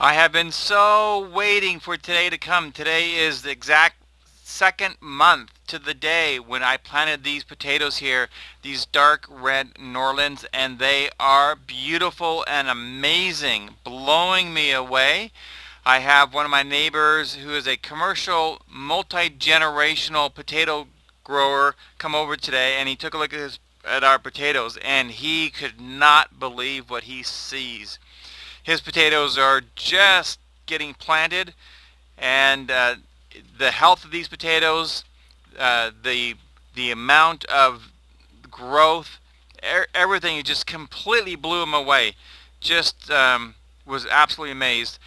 I have been so waiting for today to come. Today is the exact second month to the day when I planted these potatoes here, these dark red Norlands, and they are beautiful and amazing, blowing me away. I have one of my neighbors who is a commercial multi-generational potato grower come over today, and he took a look at our potatoes, and he could not believe what he sees. His potatoes are just getting planted, and the health of these potatoes, the amount of growth, everything just completely blew him away. Just was absolutely amazed.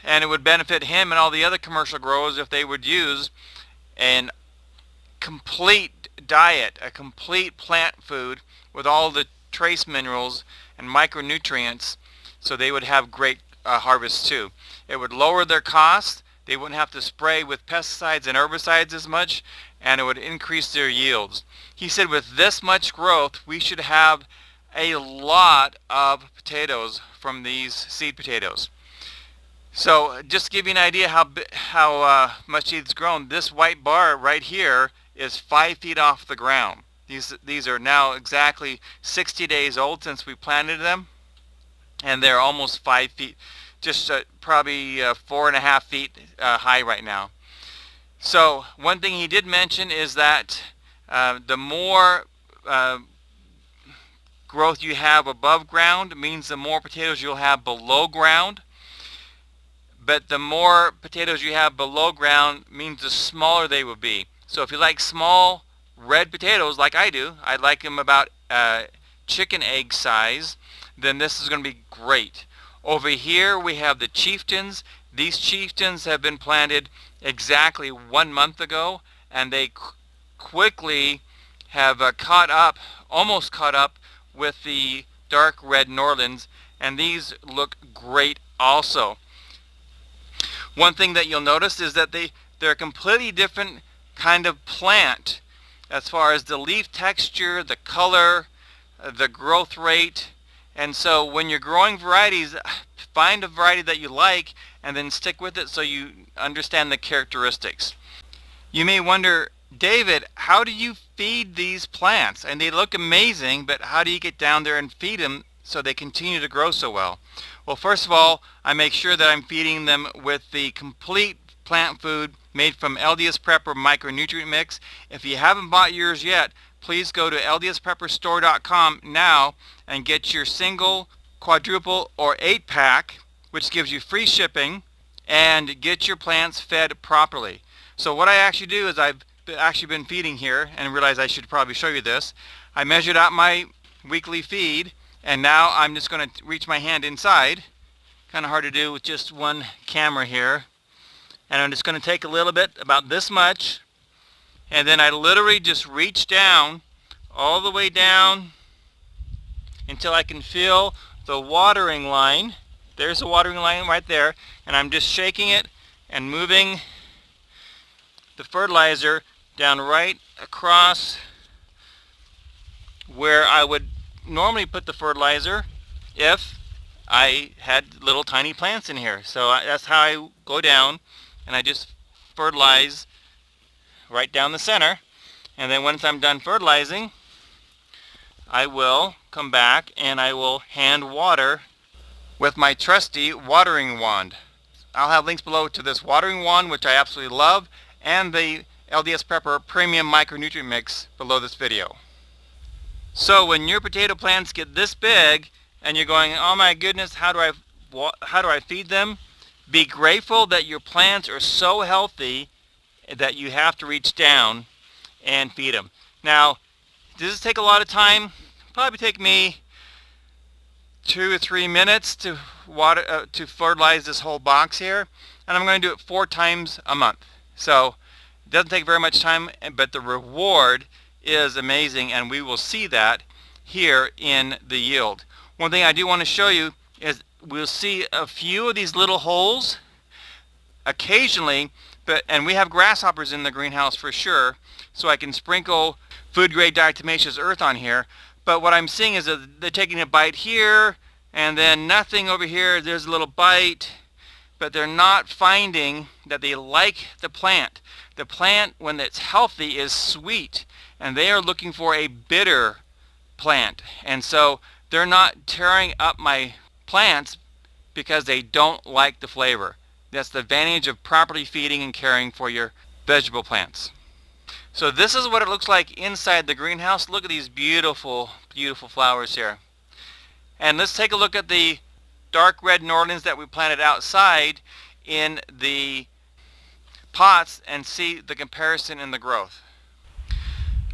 And it would benefit him and all the other commercial growers if they would use an complete diet, a complete plant food with all the trace minerals and micronutrients, so they would have great harvests too. It would lower their costs. They wouldn't have to spray with pesticides and herbicides as much, and it would increase their yields. He said with this much growth, we should have a lot of potatoes from these seed potatoes. So just to give you an idea how much he's grown, this white bar right here is 5 feet off the ground. These are now exactly 60 days old since we planted them, and they're almost 5 feet, just probably 4.5 feet high right now. So one thing he did mention is that the more growth you have above ground means the more potatoes you'll have below ground. But the more potatoes you have below ground means the smaller they will be. So if you like small red potatoes like I do, I like them about chicken egg size, then this is going to be great. Over here we have the chieftains. These chieftains have been planted exactly 1 month ago, and they quickly have almost caught up with the dark red Norlands, and these look great also. One thing that you'll notice is that they're a completely different kind of plant as far as the leaf texture, the color, the growth rate. And so when you're growing varieties, find a variety that you like and then stick with it so you understand the characteristics. You may wonder, David, how do you feed these plants? And they look amazing, but how do you get down there and feed them so they continue to grow so well? Well, first of all, I make sure that I'm feeding them with the complete plant food made from LDSPrepper Micro-Nutrient Mix. If you haven't bought yours yet, please go to LDSPrepperstore.com now and get your single, quadruple, or 8-pack, which gives you free shipping, and get your plants fed properly. So what I actually do is I've actually been feeding here, and realize I should probably show you this. I measured out my weekly feed, and now I'm just going to reach my hand inside. Kind of hard to do with just one camera here. And I'm just going to take a little bit, about this much, and then I literally just reach down, all the way down, until I can feel the watering line. There's the watering line right there, and I'm just shaking it and moving the fertilizer down right across where I would normally put the fertilizer if I had little tiny plants in here. So that's how I go down, and I just fertilize right down the center. And then once I'm done fertilizing, I will come back and I will hand water with my trusty watering wand. I'll have links below to this watering wand, which I absolutely love, and the LDS Prepper Premium Micro-Nutrient Mix below this video. So when your potato plants get this big and you're going, oh my goodness, how do I feed them? Be grateful that your plants are so healthy that you have to reach down and feed them. Now, does this take a lot of time? Probably take me 2 or 3 minutes to fertilize this whole box here, and I'm going to do it 4 times a month. So it doesn't take very much time, but the reward is amazing, and we will see that here in the yield. One thing I do want to show you is we'll see a few of these little holes occasionally, and we have grasshoppers in the greenhouse for sure, so I can sprinkle food grade diatomaceous earth on here. But what I'm seeing is that they're taking a bite here, And then nothing over here, there's a little bite, but they're not finding that they like the plant. The plant, when it's healthy, is sweet, and they are looking for a bitter plant. And so they're not tearing up my plants because they don't like the flavor. That's the advantage of properly feeding and caring for your vegetable plants. So this is what it looks like inside the greenhouse. Look at these beautiful, beautiful flowers here. And let's take a look at the dark red New Orleans that we planted outside in the pots and see the comparison in the growth.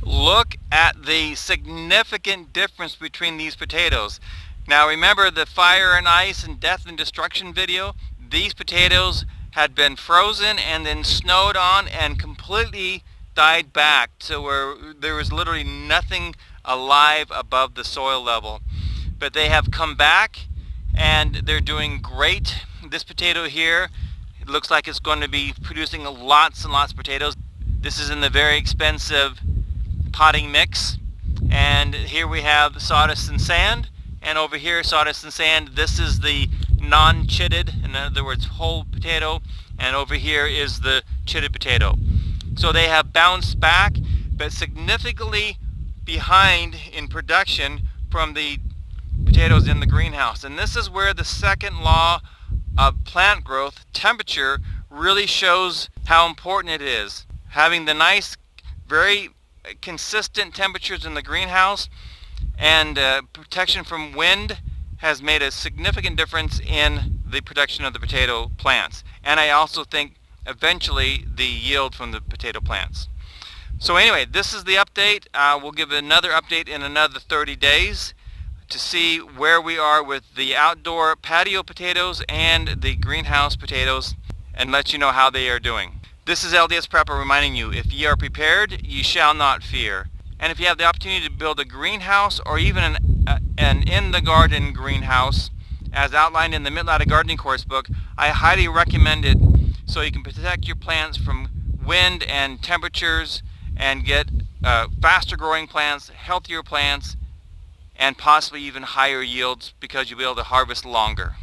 Look at the significant difference between these potatoes. Now remember the fire and ice and death and destruction video? These potatoes had been frozen and then snowed on and completely died back to where there was literally nothing alive above the soil level. But they have come back and they're doing great. This potato here, it looks like it's going to be producing lots and lots of potatoes. This is in the very expensive potting mix. And here we have sawdust and sand, and over here sawdust and sand. This is the non-chitted, in other words whole potato, and over here is the chitted potato. So they have bounced back, but significantly behind in production from the potatoes in the greenhouse. And this is where the second law of plant growth, temperature, really shows how important it is. Having the nice, very consistent temperatures in the greenhouse and protection from wind has made a significant difference in the production of the potato plants. And I also think eventually the yield from the potato plants. So anyway, this is the update. We'll give another update in another 30 days to see where we are with the outdoor patio potatoes and the greenhouse potatoes, and let you know how they are doing. This is LDS Prepper reminding you, if ye are prepared, ye shall not fear. And if you have the opportunity to build a greenhouse or even an in-the-garden greenhouse, as outlined in the Mitt Gardening Course book, I highly recommend it so you can protect your plants from wind and temperatures and get faster growing plants, healthier plants, and possibly even higher yields because you'll be able to harvest longer.